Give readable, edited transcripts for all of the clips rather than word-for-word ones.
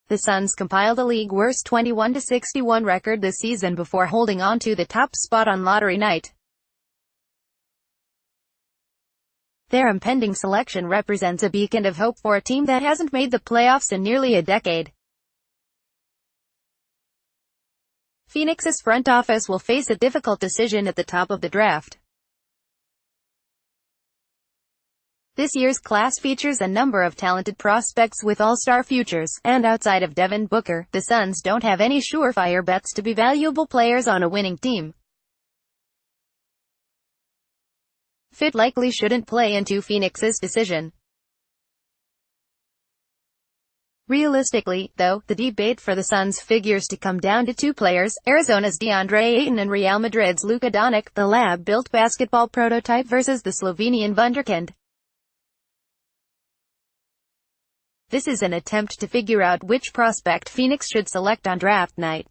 The Suns compiled a league-worst 21-61 record this season before holding on to the top spot on lottery night. Their impending selection represents a beacon of hope for a team that hasn't made the playoffs in nearly a decade. Phoenix's front office will face a difficult decision at the top of the draft. This year's class features a number of talented prospects with all-star futures, and outside of Devin Booker, the Suns don't have any surefire bets to be valuable players on a winning team. Fit likely shouldn't play into Phoenix's decision. Realistically, though, the debate for the Suns figures to come down to two players: Arizona's Deandre Ayton and Real Madrid's Luka Doncic, the lab-built basketball prototype versus the Slovenian wunderkind. This is an attempt to figure out which prospect Phoenix should select on draft night.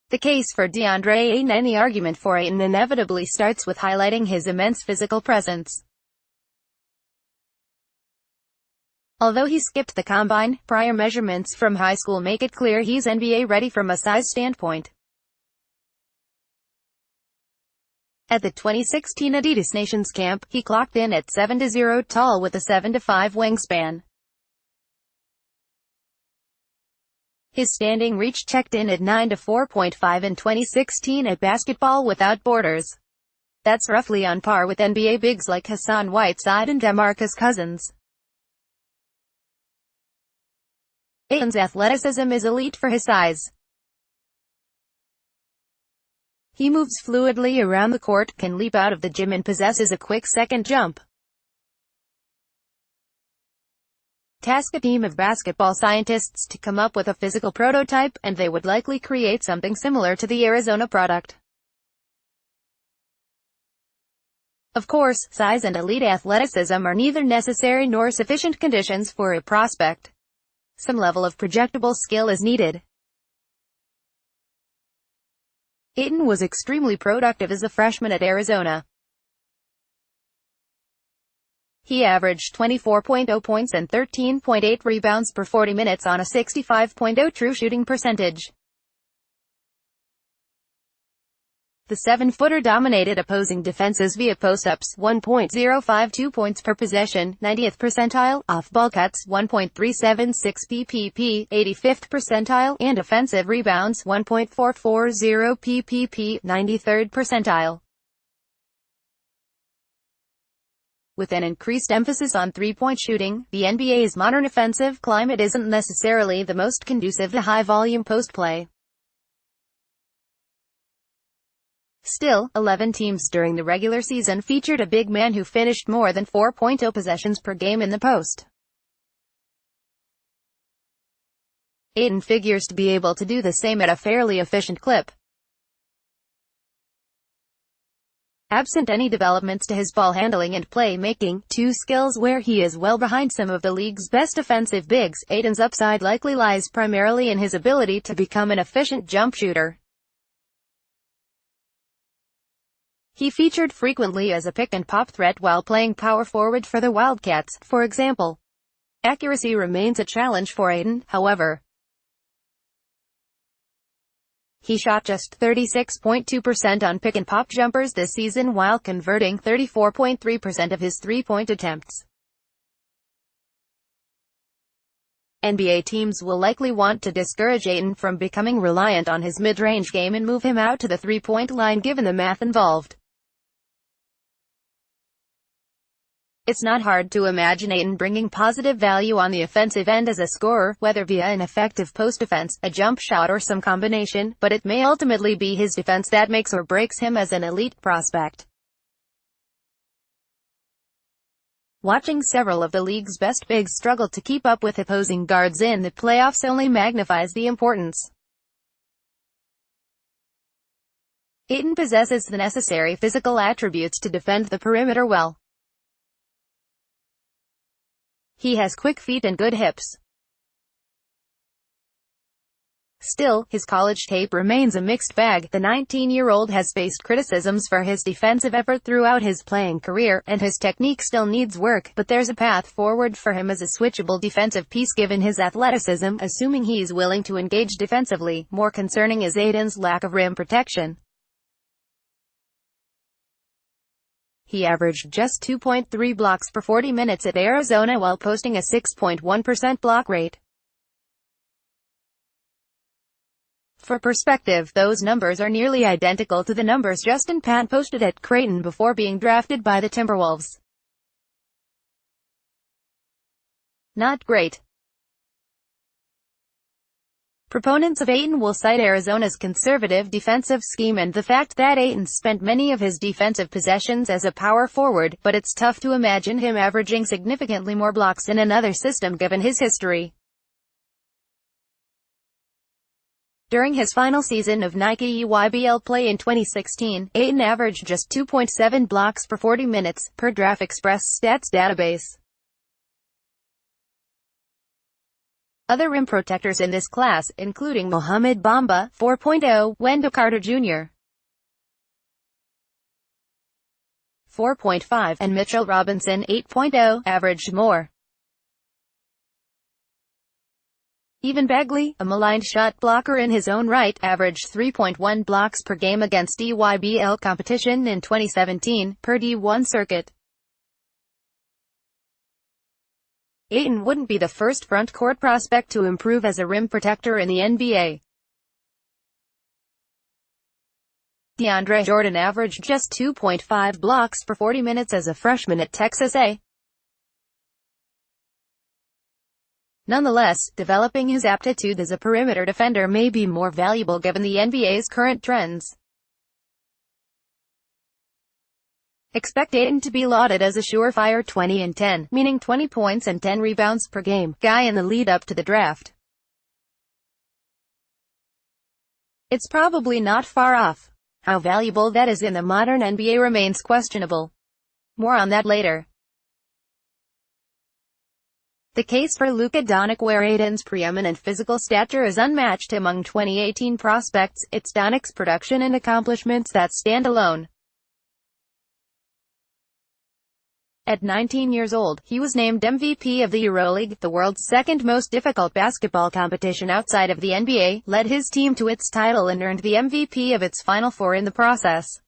The case for Deandre Ayton and the argument for Ayton inevitably starts with highlighting his immense physical presence. Although he skipped the combine, prior measurements from high school make it clear he's NBA ready from a size standpoint. At the 2016 Adidas Nations Camp, he clocked in at 7'0" tall with a 7'5" wingspan. His standing reach checked in at 9'4" in 2016 at Basketball Without Borders. That's roughly on par with NBA bigs like Hassan Whiteside and DeMarcus Cousins. Ayton's athleticism is elite for his size. He moves fluidly around the court, can leap out of the gym and possesses a quick second jump. Task a team of basketball scientists to come up with a physical prototype, and they would likely create something similar to the Arizona product. Of course, size and elite athleticism are neither necessary nor sufficient conditions for a prospect. Some level of projectable skill is needed. Ayton was extremely productive as a freshman at Arizona. He averaged 20.0 points and 13.8 rebounds per 40 minutes on a 65.0 true shooting percentage. The 7-footer dominated opposing defenses via post-ups, 1.052 points per possession, 90th percentile, off-ball cuts, 1.376 ppp, 85th percentile, and offensive rebounds, 1.440 ppp, 93rd percentile. With an increased emphasis on three-point shooting, the NBA's modern offensive climate isn't necessarily the most conducive to high-volume post play. Still, 11 teams during the regular season featured a big man who finished more than 4.0 possessions per game in the post. Ayton figures to be able to do the same at a fairly efficient clip. Absent any developments to his ball handling and play-making, two skills where he is well behind some of the league's best offensive bigs, Ayton's upside likely lies primarily in his ability to become an efficient jump shooter. He featured frequently as a pick-and-pop threat while playing power forward for the Wildcats, for example. Accuracy remains a challenge for Ayton, however. He shot just 36.2% on pick-and-pop jumpers this season while converting 34.3% of his three-point attempts. NBA teams will likely want to discourage Ayton from becoming reliant on his mid-range game and move him out to the three-point line given the math involved. It's not hard to imagine Ayton bringing positive value on the offensive end as a scorer, whether via an effective post defense, a jump shot or some combination, but it may ultimately be his defense that makes or breaks him as an elite prospect. Watching several of the league's best bigs struggle to keep up with opposing guards in the playoffs only magnifies the importance. Ayton possesses the necessary physical attributes to defend the perimeter well. He has quick feet and good hips. Still, his college tape remains a mixed bag. The 19-year-old has faced criticisms for his defensive effort throughout his playing career, and his technique still needs work, but there's a path forward for him as a switchable defensive piece given his athleticism, assuming he's willing to engage defensively. More concerning is Ayton's lack of rim protection. He averaged just 2.3 blocks per 40 minutes at Arizona while posting a 6.1% block rate. For perspective, those numbers are nearly identical to the numbers Justin Pat posted at Creighton before being drafted by the Timberwolves. Not great. Proponents of Ayton will cite Arizona's conservative defensive scheme and the fact that Ayton spent many of his defensive possessions as a power forward, but it's tough to imagine him averaging significantly more blocks in another system given his history. During his final season of Nike EYBL play in 2016, Ayton averaged just 2.7 blocks per 40 minutes, per Draft Express stats database. Other rim protectors in this class, including Mohamed Bamba, 4.0, Wendell Carter Jr., 4.5, and Mitchell Robinson, 8.0, averaged more. Even Bagley, a maligned shot blocker in his own right, averaged 3.1 blocks per game against EYBL competition in 2017, per D1 circuit. Ayton wouldn't be the first front-court prospect to improve as a rim protector in the NBA. DeAndre Jordan averaged just 2.5 blocks per 40 minutes as a freshman at Texas A. Nonetheless, developing his aptitude as a perimeter defender may be more valuable given the NBA's current trends. Expect Ayton to be lauded as a surefire 20 and 10, meaning 20 points and 10 rebounds per game, guy in the lead-up to the draft. It's probably not far off. How valuable that is in the modern NBA remains questionable. More on that later. The case for Luka Doncic, where Ayton's preeminent physical stature is unmatched among 2018 prospects, it's Doncic's production and accomplishments that stand alone. At 19 years old, he was named MVP of the EuroLeague, the world's second most difficult basketball competition outside of the NBA, led his team to its title and earned the MVP of its Final Four in the process.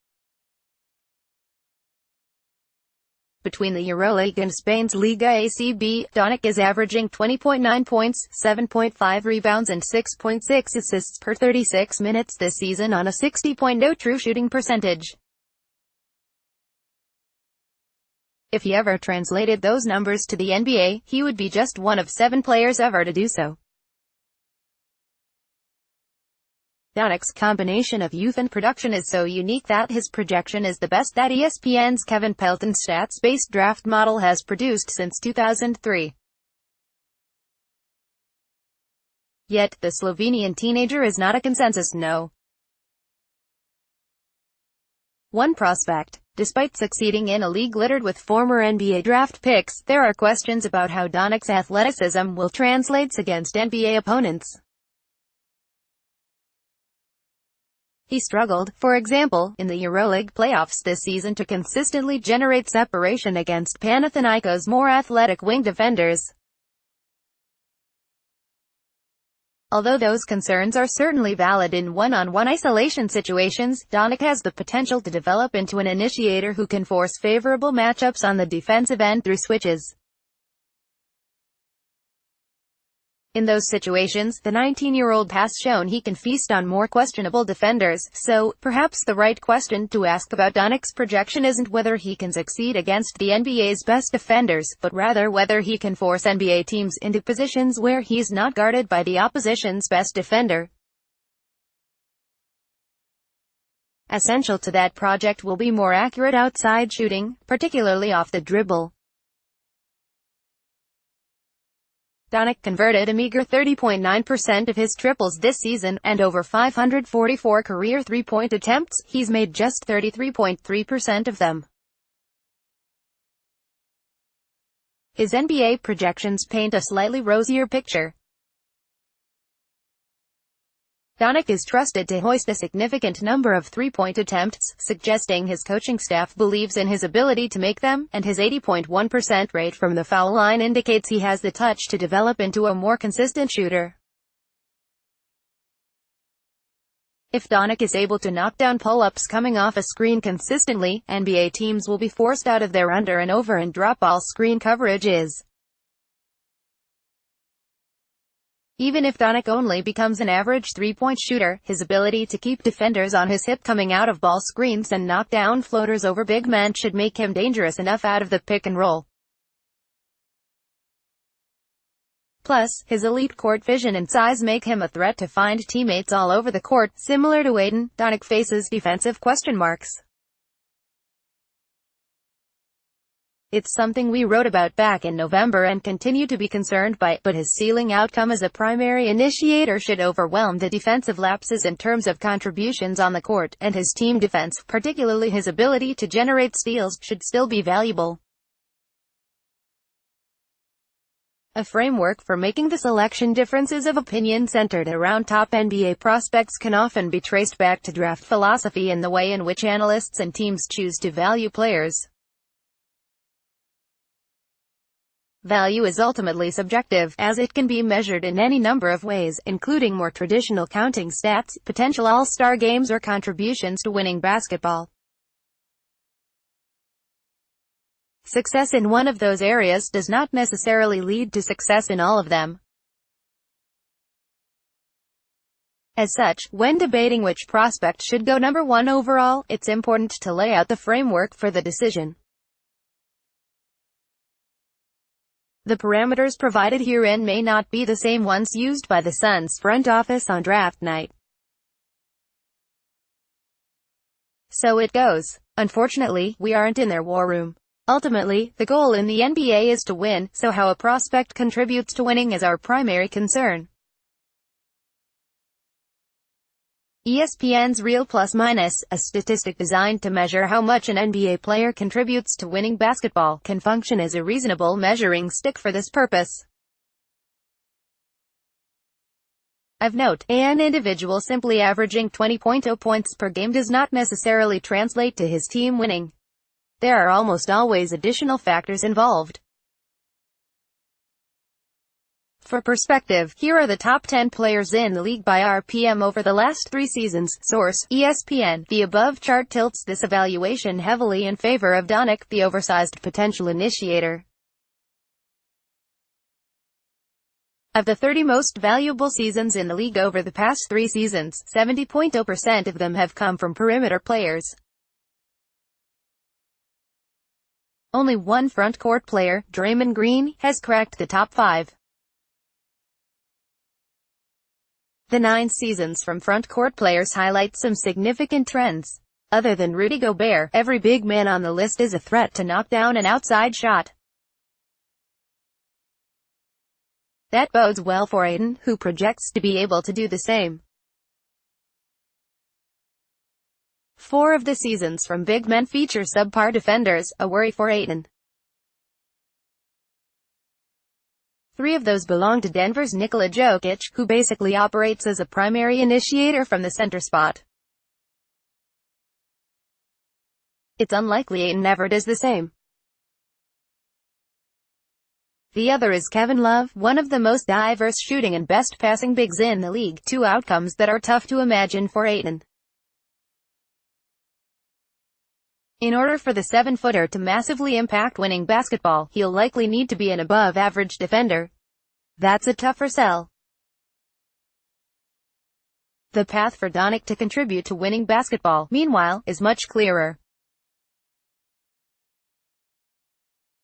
Between the EuroLeague and Spain's Liga ACB, Doncic is averaging 20.9 points, 7.5 rebounds and 6.6 assists per 36 minutes this season on a 60.0 true shooting percentage. If he ever translated those numbers to the NBA, he would be just one of 7 players ever to do so. Doncic's combination of youth and production is so unique that his projection is the best that ESPN's Kevin Pelton stats-based draft model has produced since 2003. Yet, the Slovenian teenager is not a consensus no. One prospect. Despite succeeding in a league littered with former NBA draft picks, there are questions about how Doncic's athleticism will translate against NBA opponents. He struggled, for example, in the EuroLeague playoffs this season to consistently generate separation against Panathinaikos' more athletic wing defenders. Although those concerns are certainly valid in one-on-one isolation situations, Doncic has the potential to develop into an initiator who can force favorable matchups on the defensive end through switches. In those situations, the 19-year-old has shown he can feast on more questionable defenders, so, perhaps the right question to ask about Doncic's projection isn't whether he can succeed against the NBA's best defenders, but rather whether he can force NBA teams into positions where he's not guarded by the opposition's best defender. Essential to that project will be more accurate outside shooting, particularly off the dribble. Doncic converted a meager 30.9% of his triples this season, and over 544 career three-point attempts, he's made just 33.3% of them. His NBA projections paint a slightly rosier picture. Doncic is trusted to hoist a significant number of three-point attempts, suggesting his coaching staff believes in his ability to make them, and his 80.1% rate from the foul line indicates he has the touch to develop into a more consistent shooter. If Doncic is able to knock down pull-ups coming off a screen consistently, NBA teams will be forced out of their under and over and drop ball screen coverages. Even if Doncic only becomes an average three-point shooter, his ability to keep defenders on his hip coming out of ball screens and knock down floaters over big men should make him dangerous enough out of the pick and roll. Plus, his elite court vision and size make him a threat to find teammates all over the court. Similar to Ayton, Doncic faces defensive question marks. It's something we wrote about back in November and continue to be concerned by, but his ceiling outcome as a primary initiator should overwhelm the defensive lapses in terms of contributions on the court, and his team defense, particularly his ability to generate steals, should still be valuable. A framework for making the selection. Differences of opinion centered around top NBA prospects can often be traced back to draft philosophy and the way in which analysts and teams choose to value players. Value is ultimately subjective, as it can be measured in any number of ways, including more traditional counting stats, potential all-star games or contributions to winning basketball. Success in one of those areas does not necessarily lead to success in all of them. As such, when debating which prospect should go number one overall, it's important to lay out the framework for the decision. The parameters provided herein may not be the same ones used by the Suns front office on draft night. So it goes. Unfortunately, we aren't in their war room. Ultimately, the goal in the NBA is to win, so how a prospect contributes to winning is our primary concern. ESPN's Real Plus Minus, a statistic designed to measure how much an NBA player contributes to winning basketball, can function as a reasonable measuring stick for this purpose. Of note, an individual simply averaging 20.0 points per game does not necessarily translate to his team winning. There are almost always additional factors involved. For perspective, here are the top 10 players in the league by RPM over the last 3 seasons. Source: ESPN. The above chart tilts this evaluation heavily in favor of Doncic, the oversized potential initiator. Of the 30 most valuable seasons in the league over the past 3 seasons, 70.0% of them have come from perimeter players. Only one front court player, Draymond Green, has cracked the top 5. The 9 seasons from front court players highlight some significant trends. Other than Rudy Gobert, every big man on the list is a threat to knock down an outside shot. That bodes well for Ayton, who projects to be able to do the same. 4 of the seasons from big men feature subpar defenders, a worry for Ayton. 3 of those belong to Denver's Nikola Jokic, who basically operates as a primary initiator from the center spot. It's unlikely Ayton ever does the same. The other is Kevin Love, one of the most diverse shooting and best passing bigs in the league, 2 outcomes that are tough to imagine for Ayton. In order for the 7-footer to massively impact winning basketball, he'll likely need to be an above-average defender. That's a tougher sell. The path for Doncic to contribute to winning basketball, meanwhile, is much clearer.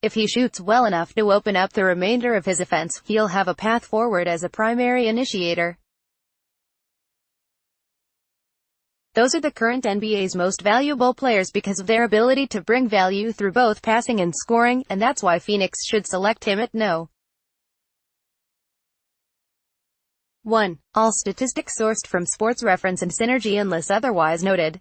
If he shoots well enough to open up the remainder of his offense, he'll have a path forward as a primary initiator. Those are the current NBA's most valuable players because of their ability to bring value through both passing and scoring, and that's why Phoenix should select him at No. 1. All statistics sourced from Sports Reference and Synergy unless otherwise noted.